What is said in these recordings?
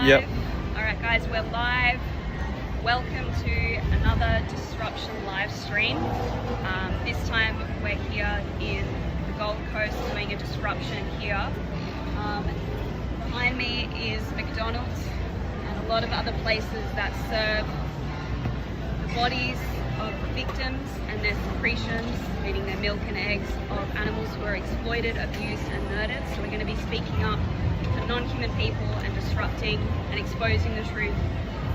Yep. Alright guys, we're live. Welcome to another Disruption live stream. This time we're here in the Gold Coast doing a disruption here. Behind me is McDonald's and a lot of other places that serve the bodies of victims and their secretions, meaning their milk and eggs, of animals who are exploited, abused and murdered. So we're going to be speaking up for non-human people and disrupting and exposing the truth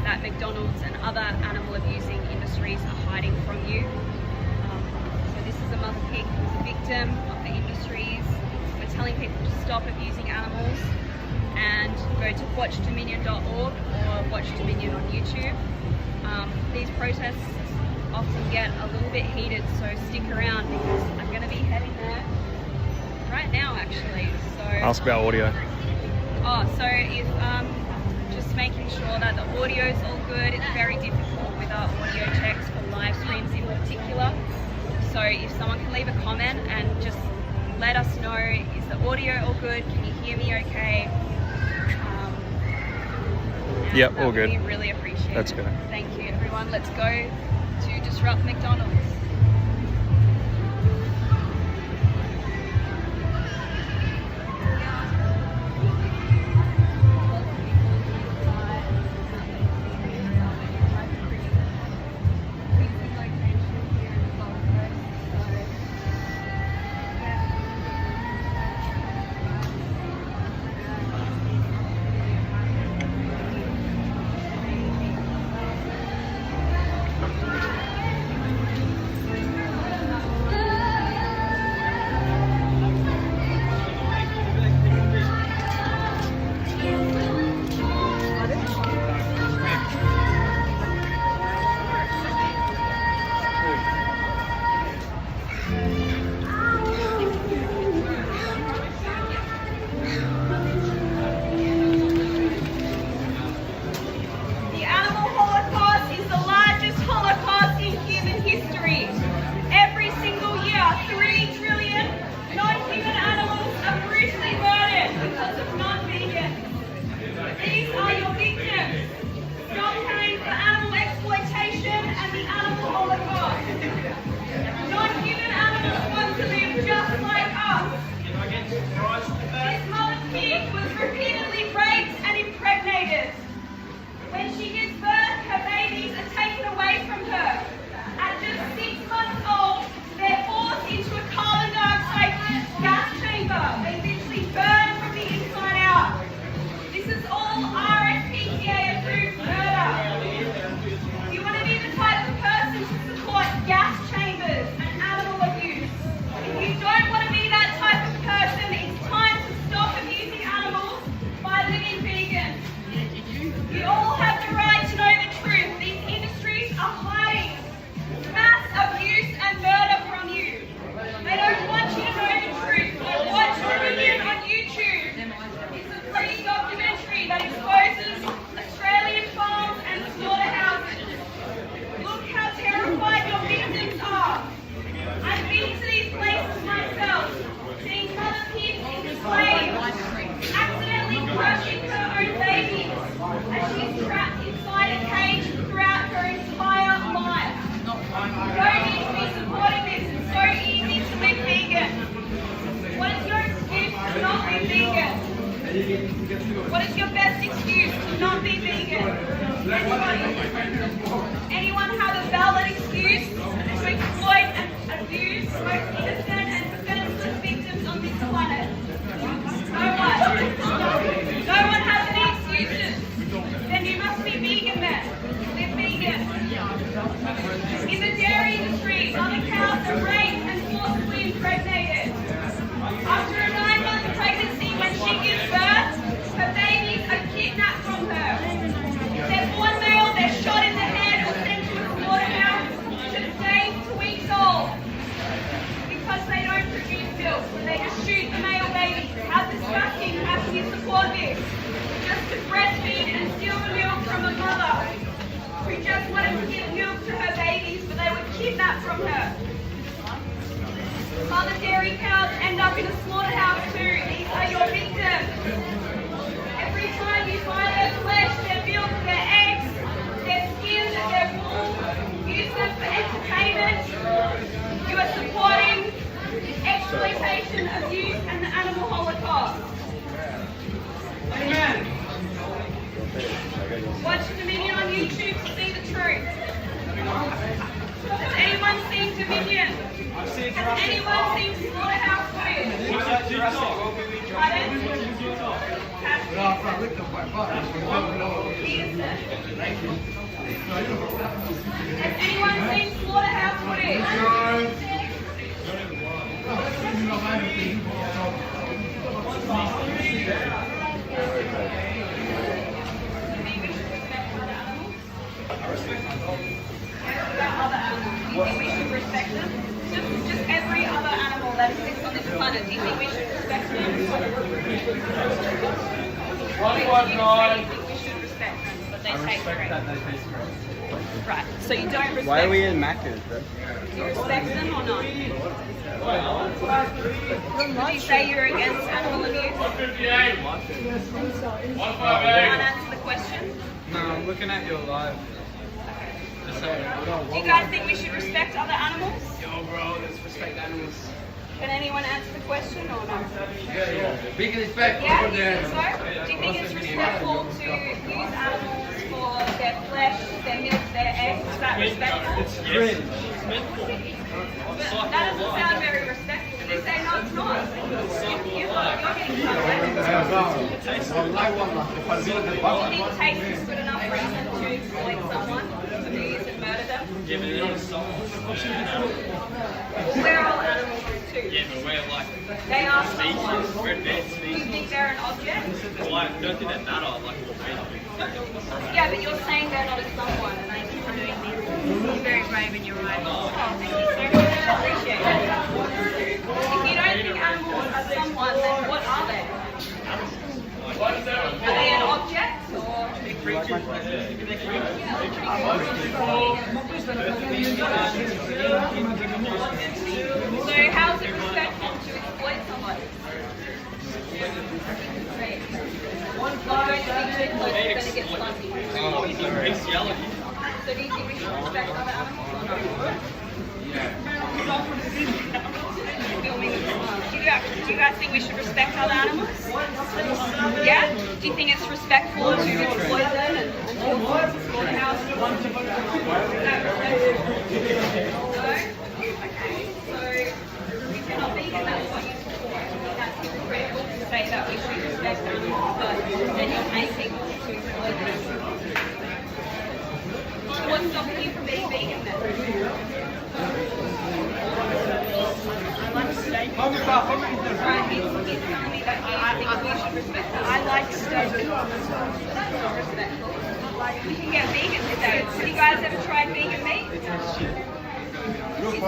that McDonald's and other animal abusing industries are hiding from you. So this is a mother pig who's a victim of the industries. We're telling people to stop abusing animals and go to watchdominion.org or Watch Dominion on YouTube. These protests often get a little bit heated, so stick around because I'm going to be heading there right now actually. So Ask about audio. So if just making sure that the audio is all good. It's very difficult with our audio checks for live streams in particular. So if someone can leave a comment and just let us know, is the audio all good? Can you hear me okay? Yep, all good. We really appreciate it. Let's go. Thank you everyone. Let's go to disrupt McDonald's. This mother pig was repeatedly raped and impregnated. When she gives birth, her babies are taken away from her. At just 6 months old, they're forced into a carbon dioxide gas chamber. They literally burn from the inside out. This is all RSPCA approved murder. Do you want to be the type of person to support gas chambers and animal abuse? If you don't want to be that type of person, it's time to stop abusing animals by living vegan. You all have the right to know the truth. These industries are hiding mass abuse and murder from you. They don't want you to know the truth. So watch Dominion on YouTube. It's a free documentary that exposes Australian farms and slaughterhouses. Look how terrified your victims are. I've been to these places myself, seeing mother pigs enslaved, accidentally crushing her own babies as she's trapped inside a cage throughout her entire life. You don't need to be supporting this. It's so easy to be vegan. What is your excuse to not be vegan? What is your best excuse to not be vegan? Anyone have a valid excuse to exploit and abuse most innocent and defenseless victims on this planet? No one. No one has any excuses. Then you must be vegan then. Live vegan. In the dairy industry, mother cows are raped and forcibly impregnated. After a 9-month pregnancy, when she gives birth, her babies are kidnapped from her. If they're born male, they're shot in the head or sent to a slaughterhouse to stay 2 weeks old. Because they don't produce milk, so they just shoot the male babies. How disgusting. How can you support this? Just to breastfeed and steal the milk from a mother who just wanted to give milk to her babies, but they were kidnapped from her. Mother dairy cows end up in a slaughterhouse too. These are your victims. Every time you buy their flesh, exploitation, abuse, and the animal holocaust. Watch Dominion on YouTube to see the truth. Has anyone seen Dominion? Has anyone seen slaughterhouse footage? Pardon? Peterson. Has anyone seen slaughterhouse footage? Do you think we should respect them? Just every other animal that exists on this planet, do you think we should respect them? Do you think we should respect them, but they taste great? Right, so you don't respect Why are we in Macca's, bro? Do you respect them or not? Did you say you're against animal abuse? You want to answer the question? No, I'm looking at your live. Do you guys think we should respect other animals? Yo, bro, let's respect animals. Can anyone answer the question or not? Big respect Yeah, for you them. think so? Do you think it's respectful to use animals for their flesh, their milk, their eggs? Is that respectful? It's cringe. But that doesn't sound very respectful. You say no, it's not. You're getting Do you think taste is good enough reason to exploit someone, abuse and murder them? We're all animals too. Yeah, but we're like They are someone. we're advanced Do you species. think they're an object? Well, I don't think they matter like what we do. Yeah, but you're saying they're not a someone and they keep doing this. You're very brave and you're right. Oh, thank you so much. I appreciate it. If you don't think animals are someone, then what are they? Are they an object or? So how is it respectful to exploit somebody? Don't think exploit is going to get slumpy. Bestiality. So do you think we should respect other animals or not? Do you guys think we should respect other animals? Yeah? Do you think it's respectful to exploit them and kill them in slaughterhouses? No? Okay. So if you're not vegan, that's what you support. That's hypocritical to say that we should respect animals, but then you're paying people to exploit them. What's stopping you from being vegan then? Right, he's telling me that he thinks we should respect them. I like steak. That's not respectful. You can get vegan with that. Have you guys ever tried vegan meat? Is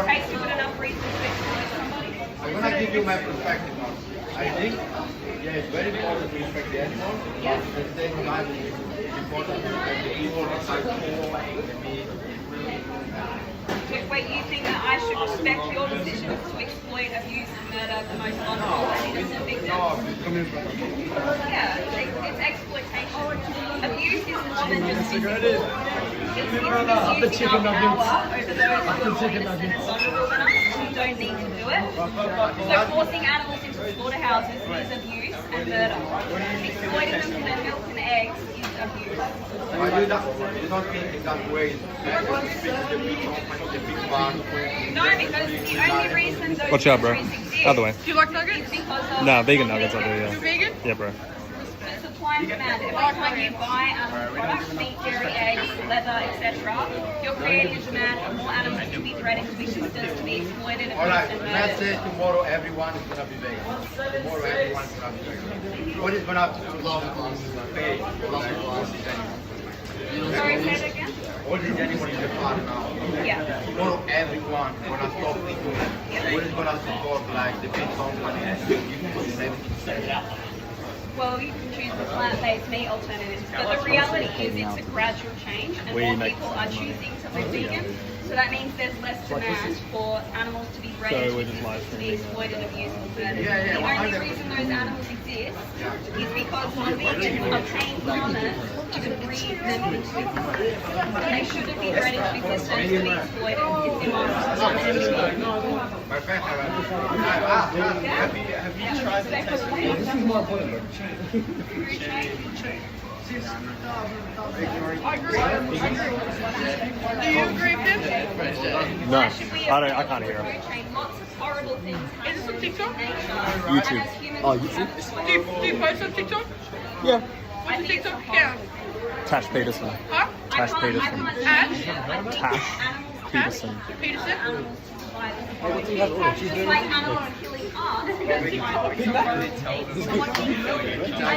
taste good enough reason to exploit somebody? I'm going to give you my perspective now. I think, yeah, it's very important to respect the animals, but at the same time, it's important to respect the people that are the meat. Wait, you think that I should respect your decisions to exploit, abuse, and murder the most vulnerable and innocent victims? Yeah, it's exploitation. Abuse is more than just physical. It's misusing our power over those who are more innocent and vulnerable than us who don't need to do it. So forcing animals into slaughterhouses is abuse and murder. Exploiting them for their milk and eggs is abuse. But you don't think in that way, the big one. No, because the only reason those Watch out, bro. countries exist Other way. is because of Nah, vegan nuggets, I'll do, yeah. You're vegan? Yeah, bro. Supply and demand. Every time you buy animal products, meat, dairy, eggs, leather, etc., you're creating a demand for more animals to be bred into existence, to be exploited, Alright, abused, and let's say murdered. tomorrow everyone is going to be vegan. Tomorrow everyone is going to be vegan. What is going to happen to pay for these animals? Sorry, say that again? All these animals in the farm now. Yeah. Tomorrow everyone is going to stop eating them. What is going to support like the big companies to give us everything? Well, you can choose the plant-based meat alternatives, but the reality is it's a gradual change, and We more make people are choosing to live vegan. So that means there's less demand for animals to be bred So into we're just systems live to be streaming exploited, abused, and murdered. Yeah, The only 100%. reason those animals exist is because vegans are paying farmers to breed them into existence. They shouldn't be bred into existence to be exploited. It's immoral. Perfect. Have you tried the test? Do you agree with him? No, I can't hear him. Lots of horrible things. Is this on TikTok? YouTube. Oh, YouTube? Do you post on TikTok? Yeah. What's your TikTok account? Tash Peterson. Huh? Tash Peterson. Ash? Tash Peterson. Peterson? Just like animals killing us. I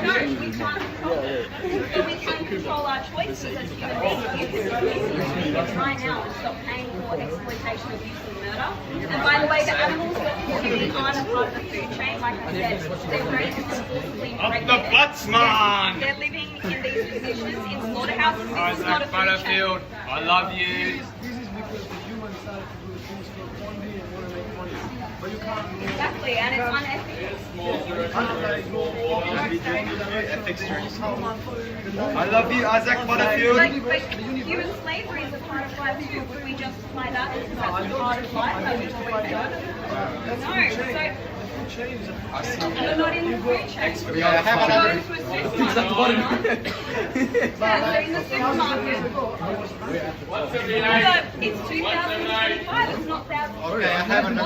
know, we can't control it. But we can control our choices as human beings. Right now, and stop paying for exploitation, abuse, and murder. And by the way, the animals that really aren't a part of the food chain, like I said, they're very forcibly impregnated. They're living in these positions in slaughterhouses. This is not a food chain. Butterfield, I love you. Exactly, and it's unethical. I love you, Isaac Butterfield. Like human slavery is a part of life too. Would we justify that because that's a part of life that we've always done? No, so you're not in the food chain. Go to a supermarket. Yeah, so in the supermarket. But it's 2025, it's not thousands. Okay, I haven't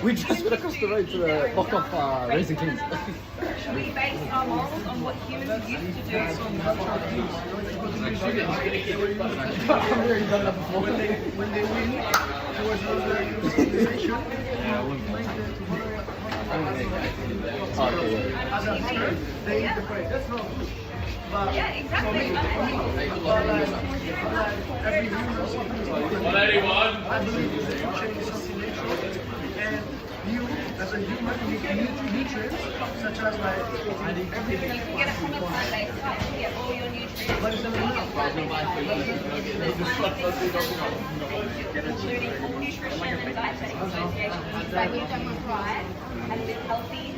We just went across the road to the lock-off Raising Kings. We base our morals on what humans used to When they win, there was no civilization. As a third, they eat the prey. That's not good. But Yeah, exactly. every human, I believe the food chain is something natural. And you, as a human, need nutrients such as like everything. You can get it from a plant-based diet. You get all your nutrients. But it's not enough. Including nutrition and dietetic associations. Like you can thrive and live healthy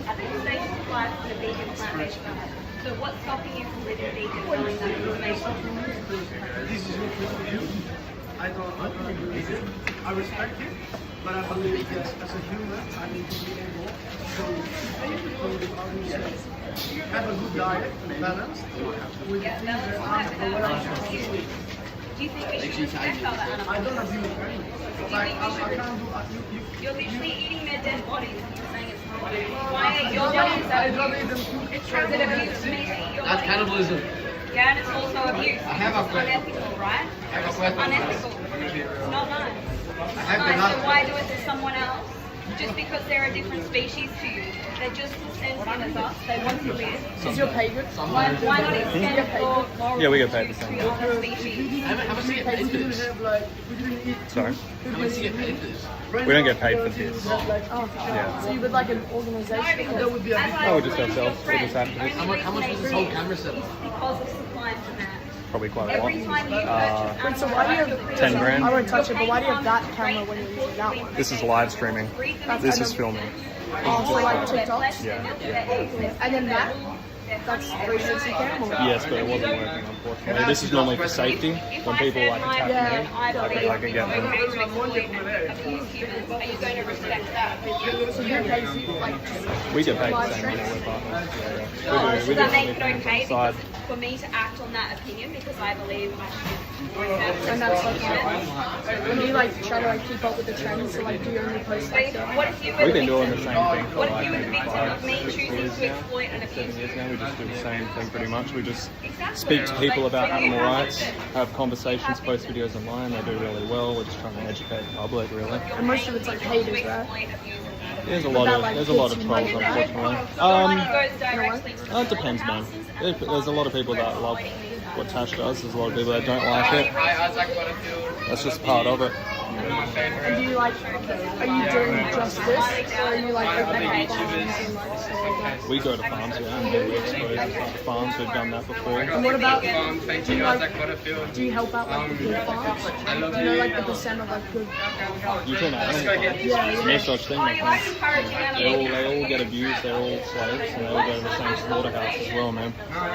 at the stage of life in a vegan plant-based diet. So what's stopping you from living vegan knowing that information? This is not good for you. I don't agree with it. I respect it, but I believe that as a human, I need to be able to have a good diet, balanced, with Yeah, things that's that why are do you think we should respect other animals? I don't agree with anything. Like, I can't do. You're literally eating their dead bodies and you're saying it's wrong. Why are your bodies I'd that rather abuse? eat them too. It's because it abuses me to eat your That's body. cannibalism. Yeah, and it's also abuse. I have a It's question. unethical, right? I have a question. Unethical. It's not nice. I have Nice, the so why do it to someone else? Just because they're a different species to you. They're just as sentient as us. They want to live. Is your pay good? Why not extend your moral Yeah, we get paid the same. to other species? How much do you get paid for this? Have like, we didn't eat. Sorry? How much do you get paid for this? We don't get paid for this. Oh, Yeah. so you would like an organization? That would be a As big I Oh, we're just told your ourselves. We're just friend, activists. the only How much reason was this they whole do camera it setup? is because of supply and demand. Probably quite a lot. Every time you purchase Wait, so why do you have 10 grand? I won't touch it, but why do you have that camera when you're using that one? This is live streaming. This is filming. Also like TikTok? Yeah. And then that's 360 camera. Yes, but it wasn't working, unfortunately. This is normally for safety. When people like attack me, I can get them. Are you going to respect that? So you pay like We get paid the same as we're partners. Oh, We does do that something make it okay on the side. because for me to act on that opinion because I believe I should and that's like when you like try to like keep up with the trends, so like do you only post like the What if you were We've the been doing the victim? same thing for What if like you were the maybe victim of 5, me 6 choosing years to now. exploit and 7 abuse? years now. We just do the same thing pretty much. We just Exactly. speak to people Like, about so you animal have rights, victims. have conversations, post videos online. They do really well. We're just trying to educate the public, really. and most of it's like haters, right? There's a lot of trolls, unfortunately. It depends, man. There's a lot of people that love what Tash does. There's a lot of people that don't like it. Hi, Isaac Butterfield. That's just part of it. And do you like, are you doing just this, or are you like opening up farms and like so like, We go to farms, yeah. We expose to farms. We've done that before. and what about, Thank do you, you Isaac like, Butterfield. do you help out like the good farms? Do you know like the percent of like good? You talking about animal farms? Yeah, There's no such thing. Oh, I you like think. encouraging animals. They all get abused. They're all slaves, and they all go to the same slaughterhouse as well, man.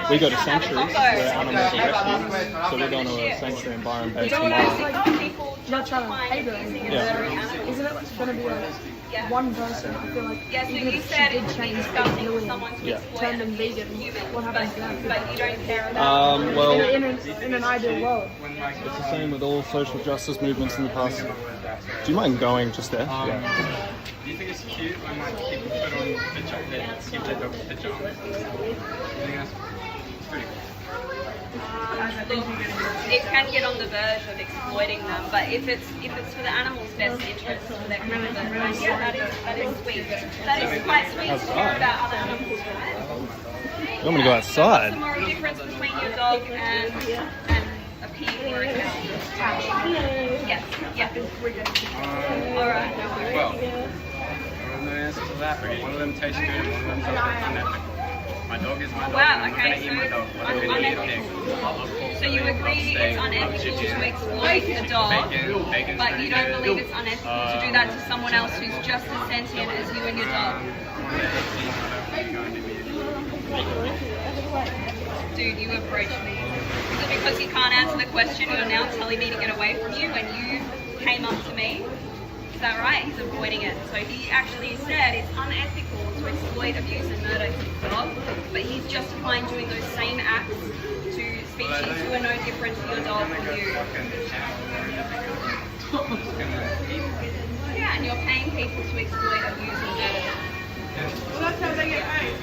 We go to sanctuaries where animals are rescued. So we're going to a sanctuary and buy them based on life. Not trying to hate her. Yeah. Isn't it going to be like one person? I feel like Yeah, so even you if said she did it's change disgusting for the someone to Yeah. exploit turn them vegan, what happens then? but you don't care about Well, In an ideal world. it's the same with all social justice movements in the past. Do you mind going just there? Yeah. Do you think it's cute when like people put on pajamas, give their dogs pajamas? Do you think that's it's pretty cool? it can get on the verge of exploiting them, but if it's for the animal's best interest, for their comfort, then yeah, that is sweet. That is quite sweet to care about other animals, right? You want me to go outside? What's the moral difference between your dog and a pig or a cow? Yes, yeah. All right, no worries. Well, I don't know the answer to that. One of them tastes good and one of them's unethical. My dog is my dog. Wow, and I'm okay, not gonna eat my dog. I'm gonna eat a pig. So you agree it's unethical to exploit the dog, Bacon's but pretty you don't good. believe it's unethical to do that to someone else who's just as sentient as you and your dog? Dude, you approached me. Is it because you can't answer the question you're now telling me to get away from you when you came up to me? Is that right? He's avoiding it. So he actually said it's unethical to exploit, abuse and murder his dog, but he's justifying doing those same acts to species who are no different to your dog or you. Yeah, and you're paying people to exploit, abuse and murder them. Well, that's how they get paid.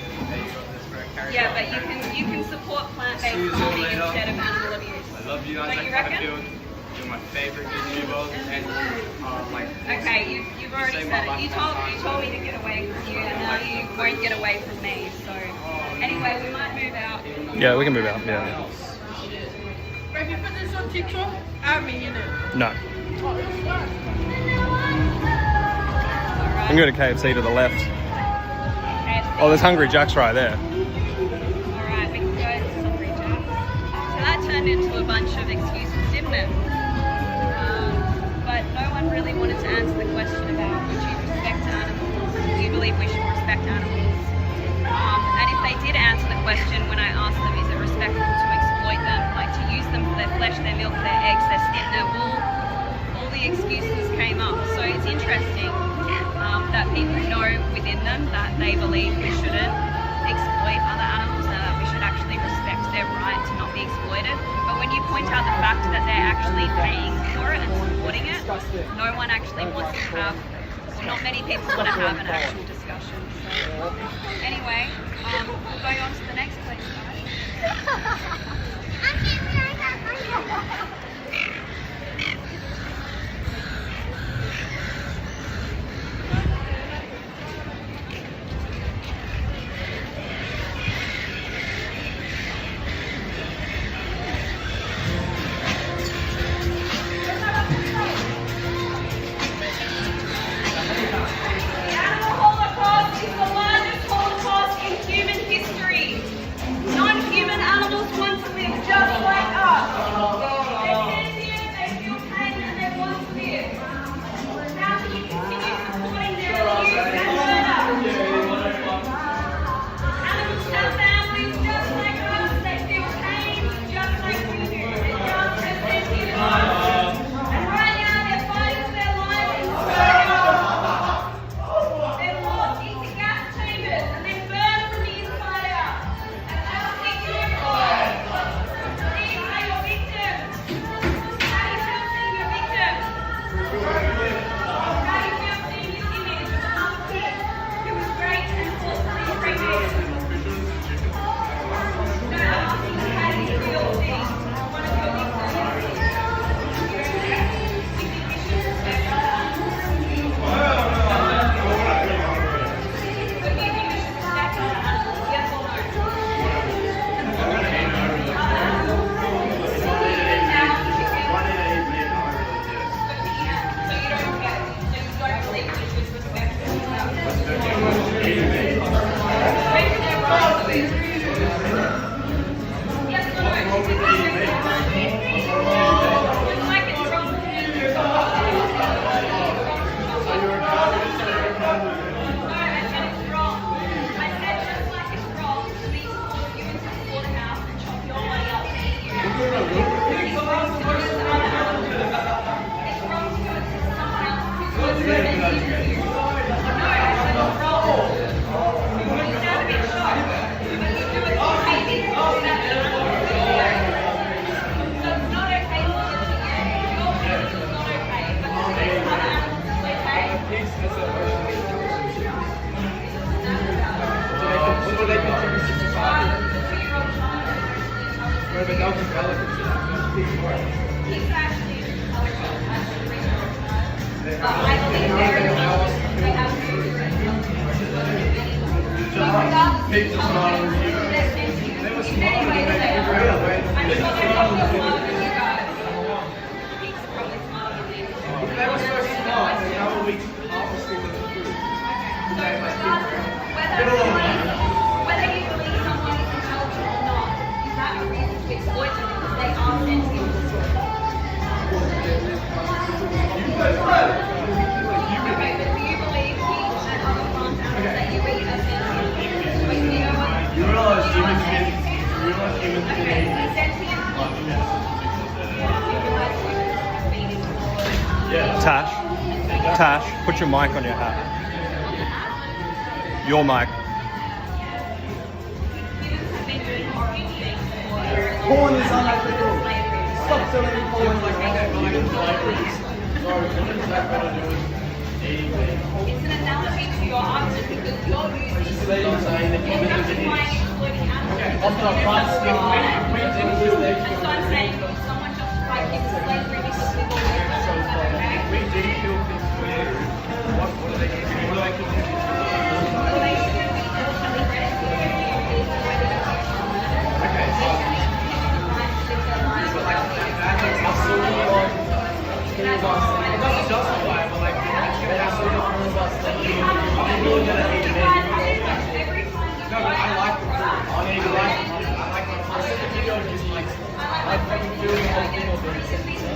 Yeah, but you can support plant-based farming instead of animal abuse. I love you, Don't Isaac you reckon? Butterfield. You're my favorite YouTuber, and like. Okay, you've already said it. You told me to get away from you, and now you won't get away from me. So anyway, we might move out. Yeah, we can move out. Yeah. But if you put this on TikTok, add me in it. No. Oh, it's fine. I'm going to KFC to the left. Oh, there's Hungry Jack's right there. Alright, we can go to Hungry Jack's. So that turned into a bunch of excuses, didn't it? But no one really wanted to answer the question about would you respect animals? Do you believe we should respect animals? And if they did answer the question when I asked them, is it respectful to exploit them, like to use them for their flesh, their milk, their eggs, their skin, their wool, all the excuses came up. So it's interesting that people know within them that they believe we shouldn't exploit other animals and that we should actually respect their right to not be exploited. But when you point out the fact that they're actually paying for it and supporting it, no one actually wants to have, or not many people want to have an actual discussion. So anyway, we'll go on to the next place, guys. The animal holocaust is the largest holocaust in human history. Non-human animals once lived just like us. Whether you believe someone is intelligent or not, is that a reason to exploit them because they are sentient? Okay, but do you believe pigs and other farm animals that you eat are sentient? Wait, do you know what? You realize humans can Okay, so sentient. Tash, put your mic on your hat. Your mic. Porn is unethical. Stop selling porn. It's an analogy to your answer because you're justifying exploiting animals. And so I'm saying, if someone justified human slavery because people live in okay? We do kill pigs for you. What do they do? What do they kill pigs for? Well, they should be instantly bred to Okay, so justify, but like, no, but I like the food. I like my food. I said the video is like, I fucking feel the whole thing of it.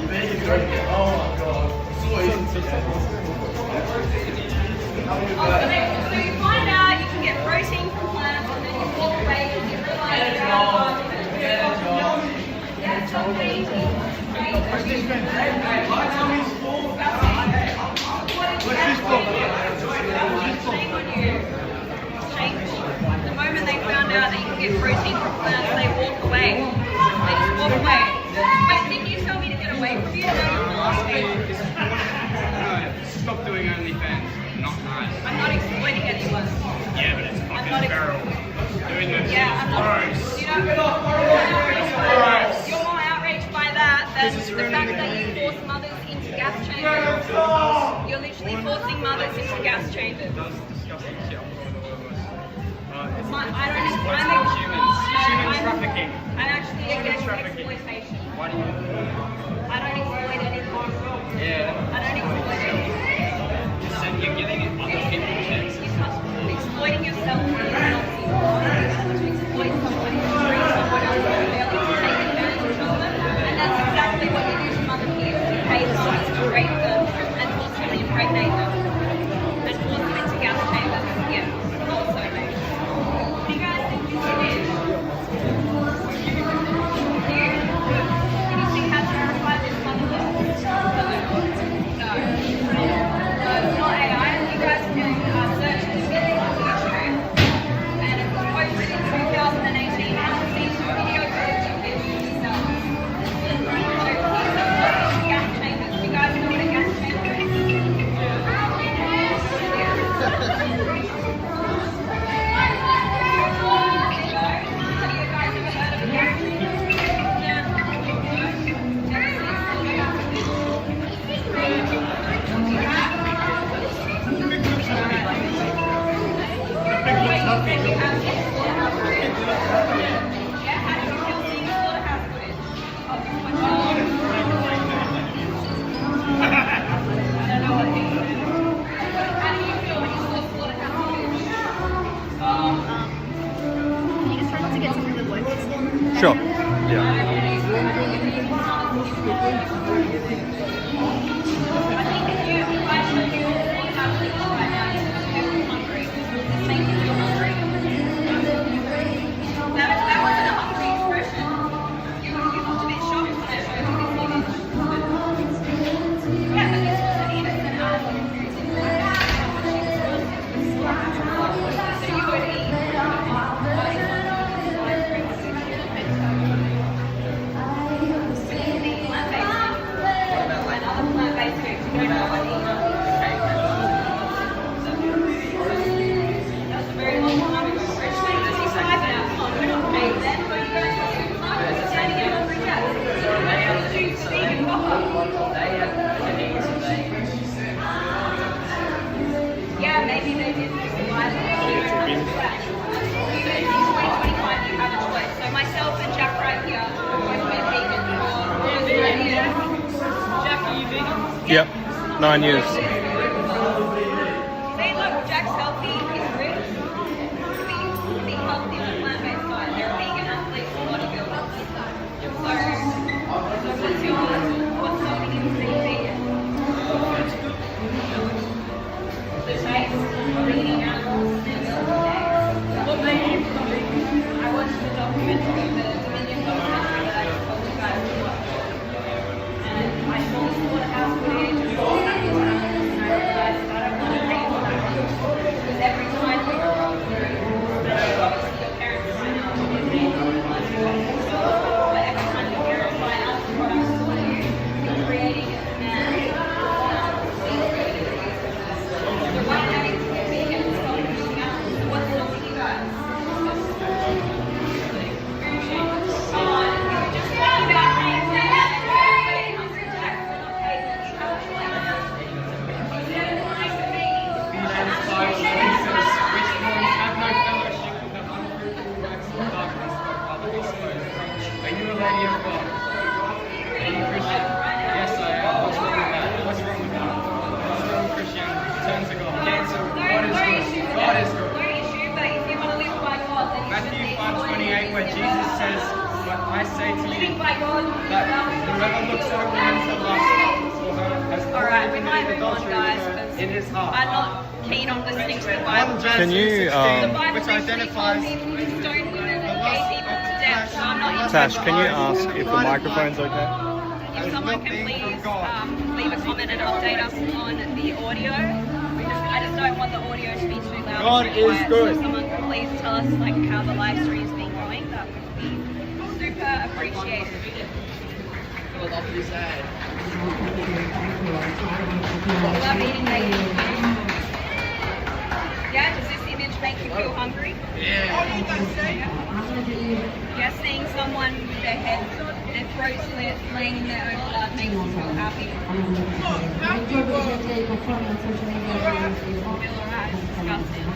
Vegan turkey. Oh my god. So easy. So you find out you can get protein from plants and then you walk away and you realize you're out of that's not crazy. Shame on you. Shame. The moment they found out that you can get protein from plants, they walk away. They just walk away. Wait, didn't you tell me to get away from you? No, you lost me. Stop doing OnlyFans. Not nice. I'm not exploiting anyone. Yeah, but it's fucking feral. Doing this. Yeah, I'm not. You know, you're more outraged by that than the fact that you force mothers into gas chambers. You're literally forcing mothers into gas chambers. That's disgusting shit. Human trafficking. I'm actually against exploitation. Why do you? I don't exploit anyone. Yeah. I don't exploit anyone. Just saying you're giving other people checks. Exploiting yourself is not to exploit someone is to treat someone else unfairly, to take advantage of them, and that's exactly what you do to mother pigs. You pay someone to rape them and forcibly impregnate them and force them into gas chambers. Yes, also mate. What do you guys think this is? Can you see how terrified this mother was? No. It's not AI. You guys can search this video on YouTube. And it was posted in 2018. I have seen two video footage of this yourself. So, gas chambers. You guys know what a gas chamber is? maybe they didn't survive. It's a win. You in 2025, you have a choice. So myself and Jack right here, both been vegan for 3 years. Jack, are you vegan? Yep, 9 years. See, look, Jack's healthy, he's rich. Be healthy on a plant-based diet. They're vegan athletes and bodybuilders. So, what's stopping you from being vegan? The taste of eating animals and what made you become vegan? I watched the documentary, the Dominion documentary that I just told you guys about. And I saw the slaughterhouse footage and all that and I realized I don't want to be on that because every time we grow up, obviously your parents find out what you're eating, but every time your parents buy out the products for you, you're creating a demand. So right now you can be vegan and start eating animals. So what's stopping you guys? Just think about very hungry Jack. Okay, you have a choice. You never mind for me. Bible says, which ones have no fellowship with the unfruitful works of darkness, but rather expose. Are you a lady of God? Are you Christian? Yes, I am. What's wrong with that? What's wrong with that? What's wrong, Christian? Turn to God. Answer. God is good. God is good. No issue, but if you want to live by God, then you Matthew should be 5:28, where Jesus says, "But I say to you living by God. that whoever looks at a woman to lust for her has Alright, we already might committed move on, adultery guys, with her because in his heart." I'm not keen on listening to the Bible. Can you, The Bible which recently told identifies people to stone women and gay people to death, so I'm not Tash, interested. can you ask if the microphone's okay? If someone can please leave a comment and update us on the audio. I just don't want the audio to be too loud. God or too quiet. is good. So if someone can please tell us like how the live stream's been going, that would be super appreciated. Got a lovely sad. I love eating bacon. Yeah, does this image make you feel hungry? Yeah. Yeah, seeing someone with their head, their throat slit, laying in their own blood makes you feel happy. That's disgusting.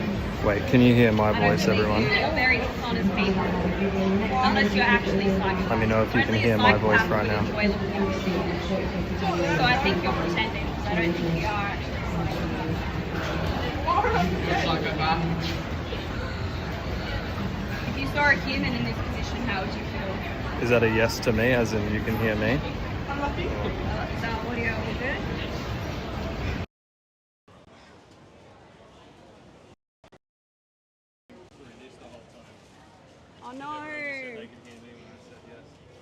Wait, can you hear my I don't voice, believe everyone? you. You're very dishonest people. Unless you're actually psychic. Let me know if you can Only a hear my psychopath voice right would now. enjoy looking at this. So I think you're pretending, because I don't think you are actually a psychopath. Psychopath. If you saw a human in this position, how would you feel? Is that a yes to me, as in you can hear me? Is that audio all good? Oh no!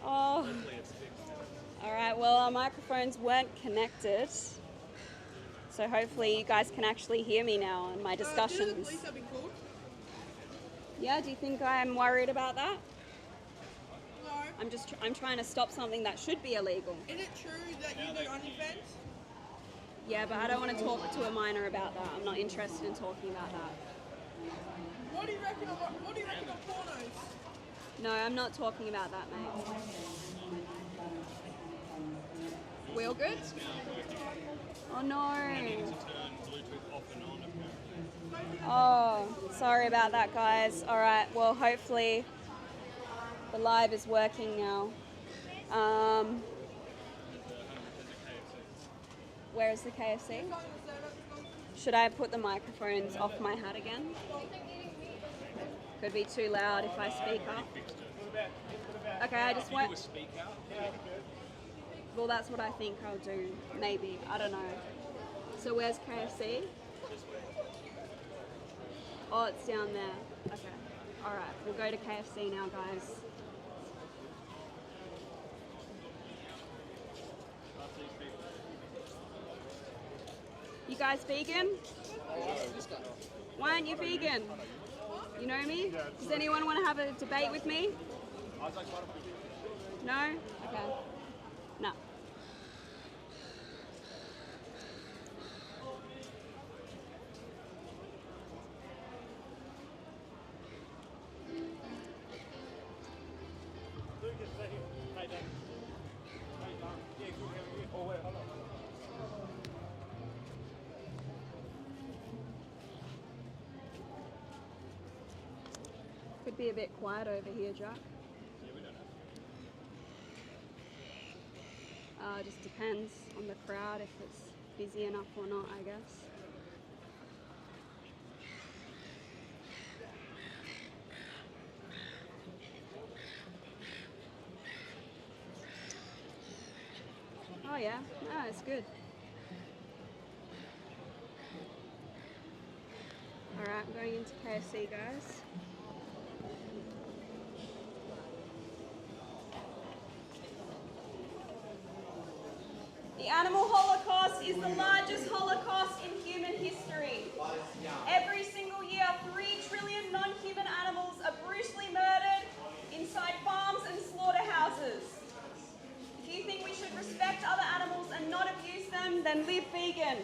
Oh. Alright, well our microphones weren't connected. So hopefully you guys can actually hear me now in my discussions. Yeah, do you think I'm worried about that? No. I'm trying to stop something that should be illegal. Is it true that you do OnlyFans? Yeah, but I don't want to talk to a minor about that. I'm not interested in talking about that. What do you reckon of pornos? No, I'm not talking about that, mate. We all good? Oh no. Oh, sorry about that, guys. All right, well, hopefully the live is working now. Where is the KFC? Should I put the microphones off my hat again? Could be too loud if I speak up. Okay, I just want... Well, that's what I think I'll do. Maybe. I don't know. So where's KFC? Oh, it's down there. Okay. Alright, we'll go to KFC now, guys. You guys vegan? Why aren't you vegan? You know me? Does anyone want to have a debate with me? No? Okay. No. should be a bit quiet over here, Jack. Yeah, we don't know. Just depends on the crowd if it's busy enough or not, I guess. Oh yeah, no, it's good. Alright, I'm going into KFC, guys. The animal holocaust is the largest holocaust in human history. Every single year, 3 trillion non-human animals are brutally murdered inside farms and slaughterhouses. If you think we should respect other animals and not abuse them, then live vegan.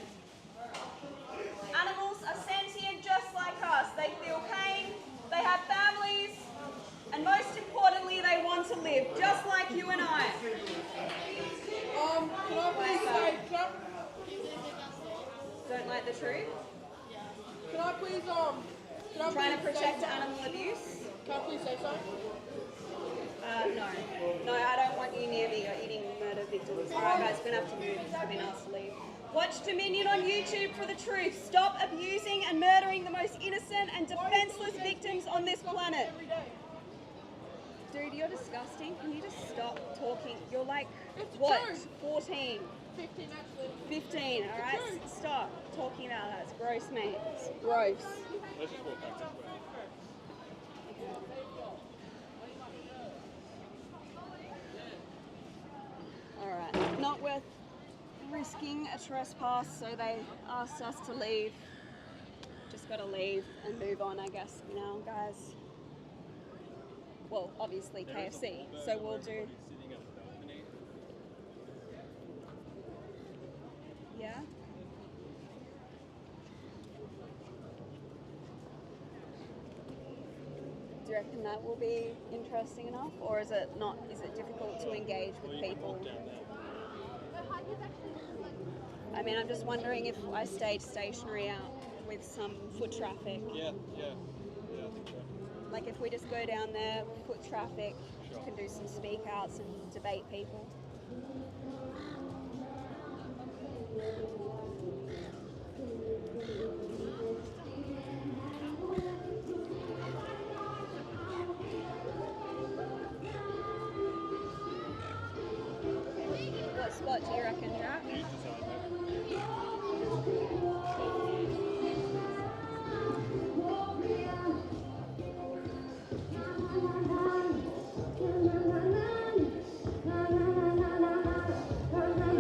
Animals are sentient just like us. They feel pain, they have families, and most importantly, they want to live, just like you and I. Can I please say, Don't like the truth? can I please, Trying to protect animal abuse? Can I please say something? No. No, I don't want you near me. You're eating murder victims. Alright guys, we're going to have to move. I've been asked to leave. Watch Dominion on YouTube for the truth. Stop abusing and murdering the most innocent and defenseless victims on this planet. Dude, you're disgusting. Can you just stop talking? You're like, It's what, true. 14? 15 actually. 15, alright? Stop talking about that. It's gross, mate. It's gross. Let's just walk back this way. Alright, not worth risking a trespass, so they asked us to leave. Just gotta leave and move on, I guess, now, guys. Well, obviously KFC, so we'll do... Sitting at a balcony. Yeah? Do you reckon that will be interesting enough, or is it not? Is it difficult to engage with people? Down there. I mean, I'm just wondering if I stayed stationary out with some foot traffic. Yeah, I think so. Like if we just go down there, foot traffic, you can do some speak outs and debate people. What spot do you reckon, Jack? You decide, mate.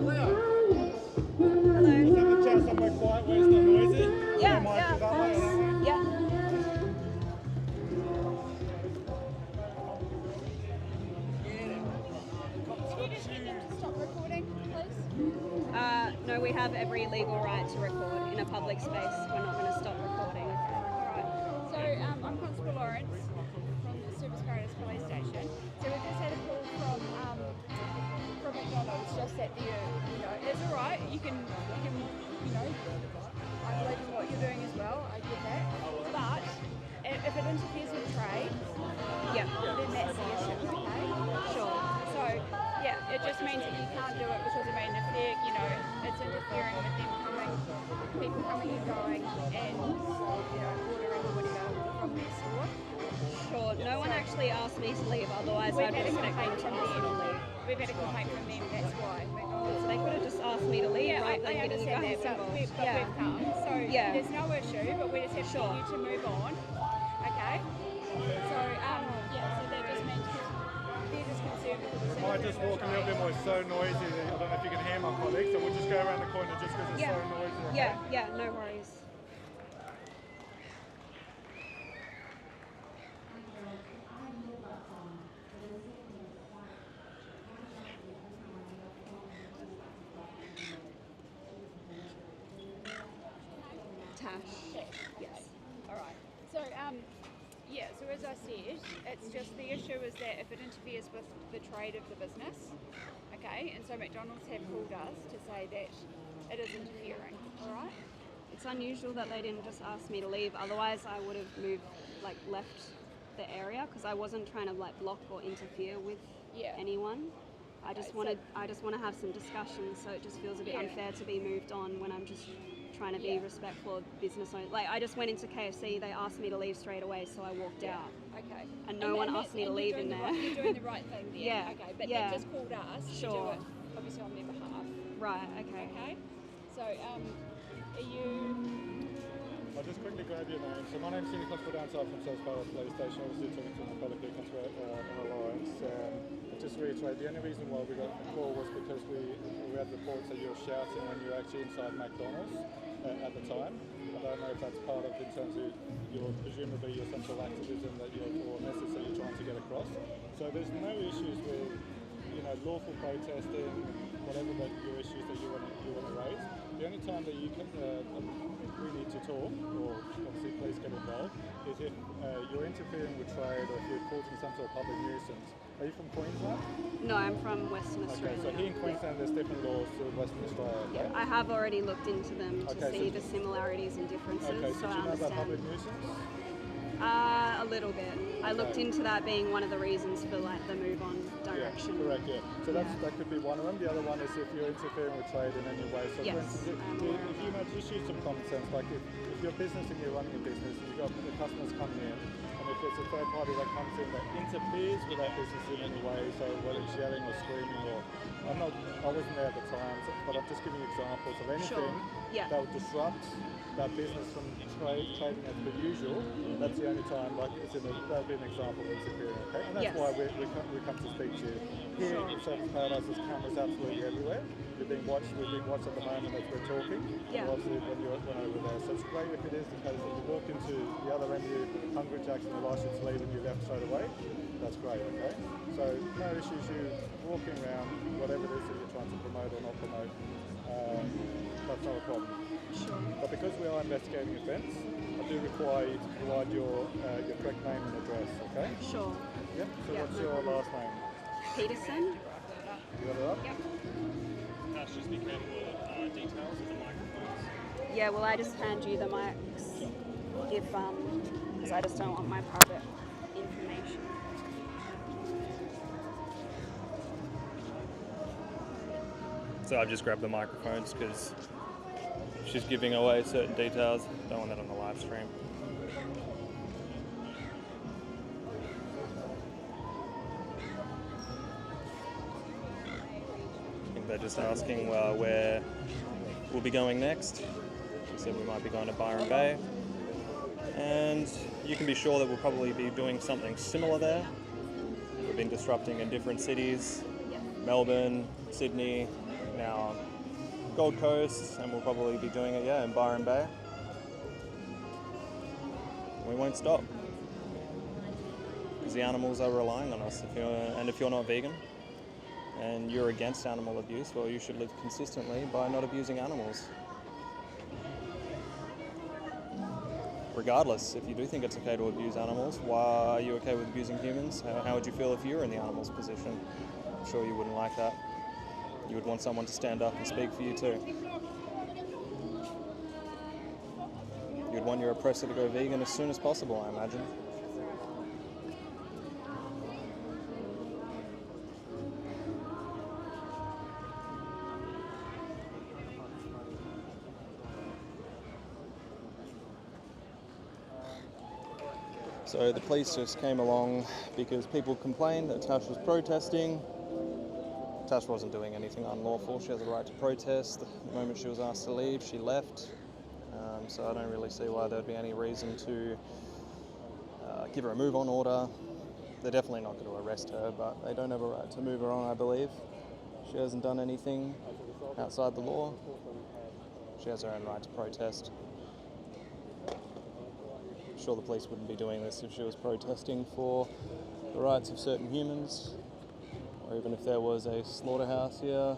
Hello. Chat somewhere quiet where it's not noisy. Yeah, Might yeah, be of that way, course. that way. Yeah. Can you just get them to stop recording, please? No, we have every legal right to record in a public space. We're not going to stop recording. Alright. So I'm Constable Lawrence from the Superscribers Police Station. So we just had a call from McDonald's just at the it's alright, you can I believe in what you're doing as well, I get that. But if it interferes with trade, Yeah. then that's the issue, okay? Sure. So, yeah, it just means that you can't do it because, I mean, if they're, it's interfering with them people coming and going and, ordering whatever from their store. Sure. No one actually asked me to leave, otherwise We've I'd had a respect them complaint to from ask me to leave. them. We've had a complaint from them, that's why. So they could have just asked me to leave Yeah, rather than I getting you understand guys that, but, involved. we've come, so Yeah. there's no issue, but we just have to Sure. get you to move on, okay? So, so that just means they're just concerned because it's Might just walk a little bit more. It's so noisy. I don't know if you can hear my colleagues, so we'll just go around the corner just because it's so noisy. Okay? Yeah, no worries. Tash. Yes. All right. So, so as I said, it's just the issue is that if it interferes with the trade of the business, okay, and so McDonald's have called us to say that it is interfering, all right? It's unusual that they didn't just ask me to leave, otherwise I would have left the area, because I wasn't trying to like block or interfere with Yeah. anyone. I just Okay, wanted to have some discussion, so it just feels a bit Yeah. unfair to be moved on when I'm just trying to be Yeah. respectful of business owners. Like I just went into KFC, they asked me to leave straight away, so I walked out. Okay. And no one asked me to leave in there. You're doing the right thing there. Yeah. Okay, but Yeah. they just called us to do Sure. it, obviously on their behalf. Right. Okay. Okay. So, are you? I'll just quickly grab your name. So my name's Senior Constable Downside from SEASPIRACY Police Station, obviously talking to my fellow Beacons Alliance. Just to reiterate, the only reason why we got the call was because we had reports that you were shouting when you were actually inside McDonalds at the time. I don't know if that's part of, in terms of presumably your central activism that or message that you're trying to get across. So there's no issues with, lawful protesting, whatever your issues that you want to raise. The only time that you can, we need to talk, or obviously police get involved, is if you're interfering with trade or if you're causing some sort of public nuisance. Are you from Queensland? No, I'm from Western Australia. Okay, so here in Queensland there's different laws to Western Australia. Okay? I have already looked into them to Okay, see so the similarities and differences. Okay, so do I you know about understand. public nuisance? A little bit. I looked into that being one of the reasons for like the move on direction. Yeah, correct, yeah. So that could be one of them. The other one is if you're interfering with trade in any way. So Yes, for instance, if you know, just use some common sense, like if you're a business and you're running a business and you've got the customers coming in, and if it's a third party that comes in that interferes with that business in any way, so whether it's yelling or screaming or, I wasn't there at the time, but I'm just giving you examples of anything that would disrupt that business from trading as per usual. That's the only time, like that would be an example of interfering, okay? And that's why we come to speak to you. Here in Surfers Paradise, there's cameras absolutely everywhere. We're being watched at the moment as we're talking. Yeah. Obviously when you're over there. So it's great if it is the case that you walk into the other end, you're hungry jacks and the last you to leave and you left straight away. That's great, okay? So no issues you walking around, whatever it is that you're trying to promote or not promote, that's not a problem. Sure. But because we are investigating offence, I do require you to provide your correct name and address, okay? Sure. Yep. So what's your last name? Peterson. You got it up? Yep. Tash, just be careful with details of the microphones. Yeah, well I just hand you the mics if because I just don't want my private information. So I've just grabbed the microphones because she's giving away certain details. Don't want that on the live stream. I think they're just asking where we'll be going next. She said we might be going to Byron Bay. And you can be sure that we'll probably be doing something similar there. We've been disrupting in different cities, Melbourne, Sydney, now Gold Coast, and we'll probably be doing it, in Byron Bay. We won't stop because the animals are relying on us. If you're not vegan and you're against animal abuse, well, you should live consistently by not abusing animals. Regardless, if you do think it's okay to abuse animals, why are you okay with abusing humans? How would you feel if you were in the animal's position? I'm sure you wouldn't like that. You would want someone to stand up and speak for you too. You'd want your oppressor to go vegan as soon as possible, I imagine. So the police just came along because people complained that Tash was protesting. Tash wasn't doing anything unlawful. She has a right to protest. The moment she was asked to leave, she left. So I don't really see why there'd be any reason to give her a move-on order. They're definitely not going to arrest her, but they don't have a right to move her on, I believe. She hasn't done anything outside the law. She has her own right to protest. I'm sure the police wouldn't be doing this if she was protesting for the rights of certain humans, or even if there was a slaughterhouse here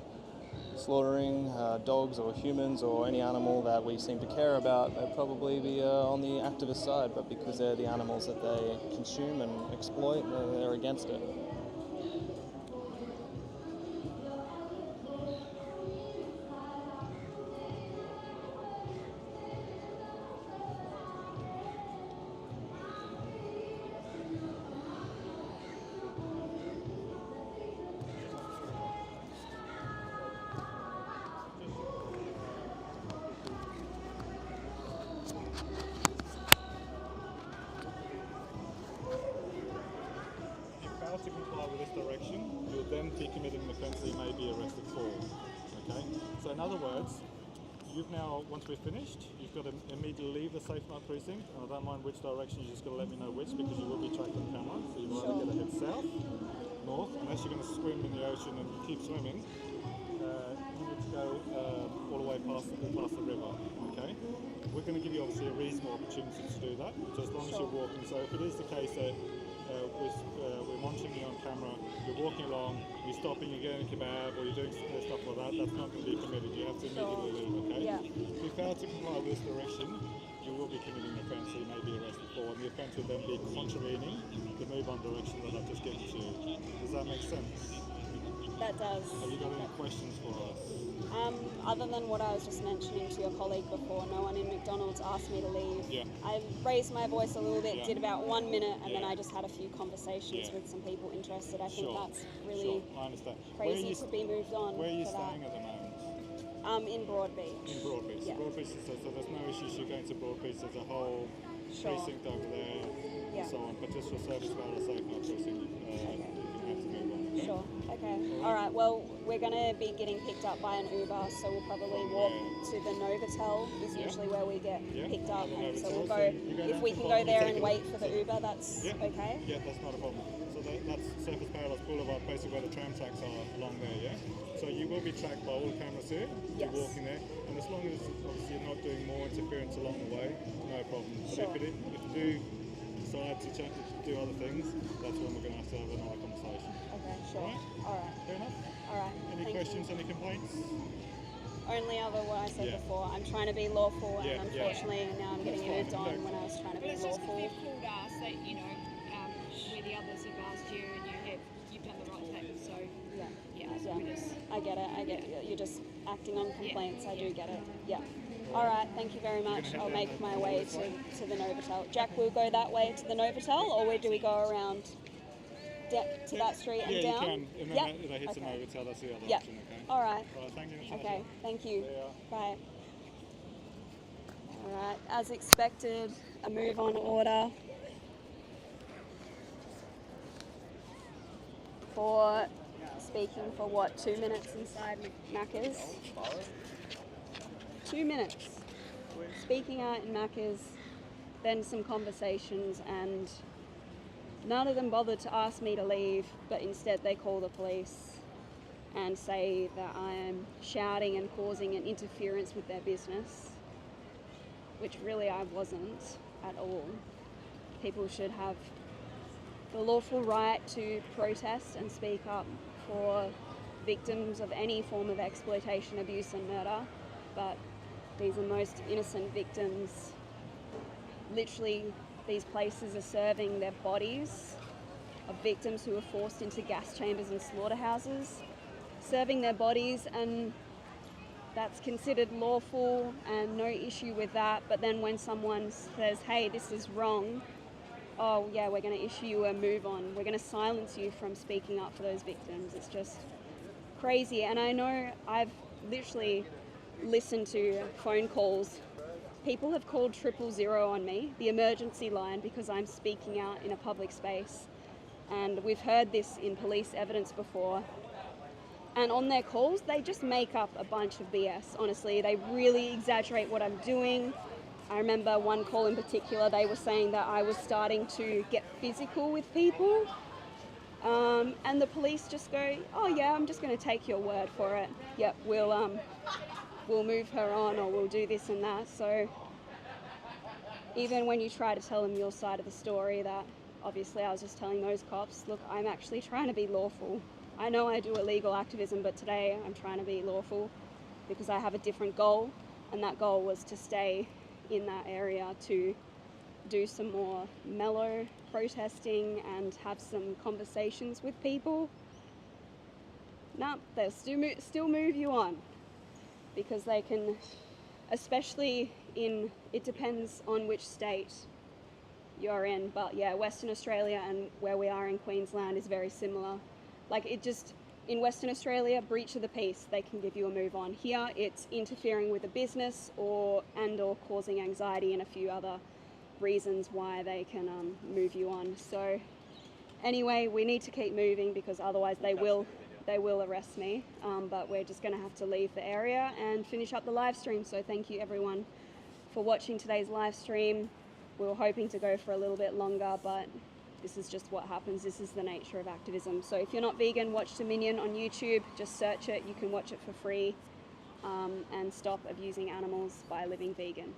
slaughtering dogs or humans or any animal that we seem to care about. They'd probably be on the activist side, but because they're the animals that they consume and exploit, they're against it. other words, you've now, once we're finished, you've got to immediately leave the Safe Night precinct, and I don't mind which direction, you just got to let me know which, because you will be tracked on camera, so you've either got to head south, north, unless you're going to swim in the ocean and keep swimming, you need to go all the way past the river, okay? We're going to give you obviously a reasonable opportunity to do that, so as long as you're walking. So if it is the case that we're monitoring you on camera, you're walking along, you're stopping, you're getting a kebab, or you're doing stuff like that, that's not going to be permitted. You have to immediately leave, okay? Yeah. If you fail to comply with this direction, you will be committing an offence, so you may be arrested for, and the offence would then be contravening the move on direction that I've just given to you. Does that make sense? That does. Have you got any questions for us? Other than what I was just mentioning to your colleague before, no one in McDonald's asked me to leave. Yeah. I raised my voice a little bit, Yeah. did about 1 minute, and then Yeah. I just had a few conversations Yeah. with some people interested. I think Sure. that's really I understand. crazy to be moved on Where are you for staying that. at the moment? In Broadbeach. In Broadbeach. Yeah. So Broadbeach is, so there's no issues you going to Broadbeach, there's a whole Sure. precinct over there, Yeah. and so on, but just for service about a Safe Night precinct, you can have to move on. Okay? Sure. Okay. All right. Well, we're going to be getting picked up by an Uber, so we'll probably walk to the Novotel. Is Yeah. usually where we get Yeah. picked up, The and so Novotel, we'll so go. you go If down we to can the go bottom, there take and a wait look. for the Uber, that's Yeah. okay. Yeah, that's not a problem. So that's Surfers Paradise Boulevard, basically where the tram tracks are along there, yeah? So you will be tracked by all the cameras here. Yes. You're walking there, and as long as obviously you're not doing more interference along the way, no problem. But Sure. if you do decide to do other things, that's when we're going to have another conversation. Okay. Sure. Alright. All right. Fair enough? All right. Any Thank questions, you. any complaints? Only other what I said Yeah. before. I'm trying to be lawful, Yeah, and yeah. unfortunately now I'm getting That's moved fine. on when I was trying to But be it's just because lawful. they've called us that, you know, where the others have asked you and you've done the right thing. So, Yeah. yeah, so we just... I get it. I get it. You're just acting on complaints. I do get it. Yeah. All All right. Thank you very much. I'll make my way to the Novotel. Jack, we'll go that way to the Novotel, or where do we go around to that street and Yeah, down? you can. And then Yep. that hits Okay. an Novotel, that's the other Yep. option, okay? All right. All right, thank you, Natasha. Okay. Thank you. See ya. Bye. All right. As expected, a move on order for speaking for what, 2 minutes inside Macca's? 2 minutes. Speaking out in Macca's, then some conversations, and none of them bothered to ask me to leave, but instead they call the police and say that I am shouting and causing an interference with their business, which really I wasn't at all. People should have the lawful right to protest and speak up for victims of any form of exploitation, abuse and murder, but these are most innocent victims. Literally, these places are serving their bodies of victims who are forced into gas chambers and slaughterhouses, serving their bodies, and that's considered lawful and no issue with that. But then when someone says, hey, this is wrong, oh yeah, we're going to issue you a move on. We're going to silence you from speaking up for those victims. It's just crazy. And I know I've literally listened to phone calls. People have called 000 on me, the emergency line, because I'm speaking out in a public space. And we've heard this in police evidence before. And on their calls, they just make up a bunch of BS, honestly. They really exaggerate what I'm doing. I remember one call in particular, they were saying that I was starting to get physical with people. And the police just go, oh yeah, I'm just going to take your word for it. Yep, we'll move her on, or we'll do this and that. So even when you try to tell them your side of the story, that obviously I was just telling those cops, look, I'm actually trying to be lawful. I know I do illegal activism, but today I'm trying to be lawful because I have a different goal, and that goal was to stay in that area to do some more mellow protesting and have some conversations with people. No, they'll still move you on because they can, especially it depends on which state you're in, but yeah, Western Australia and where we are in Queensland is very similar. Like in Western Australia, breach of the peace, they can give you a move on. Here, it's interfering with a business or causing anxiety and a few other reasons why they can move you on. So anyway, we need to keep moving because otherwise they will they will arrest me, but we're just going to have to leave the area and finish up the live stream. So thank you everyone for watching today's live stream. We were hoping to go for a little bit longer, but this is just what happens. This is the nature of activism. So if you're not vegan, watch Dominion on YouTube. Just search it. You can watch it for free, and stop abusing animals by living vegan.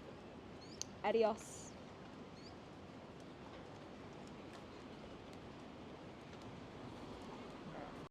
Adios.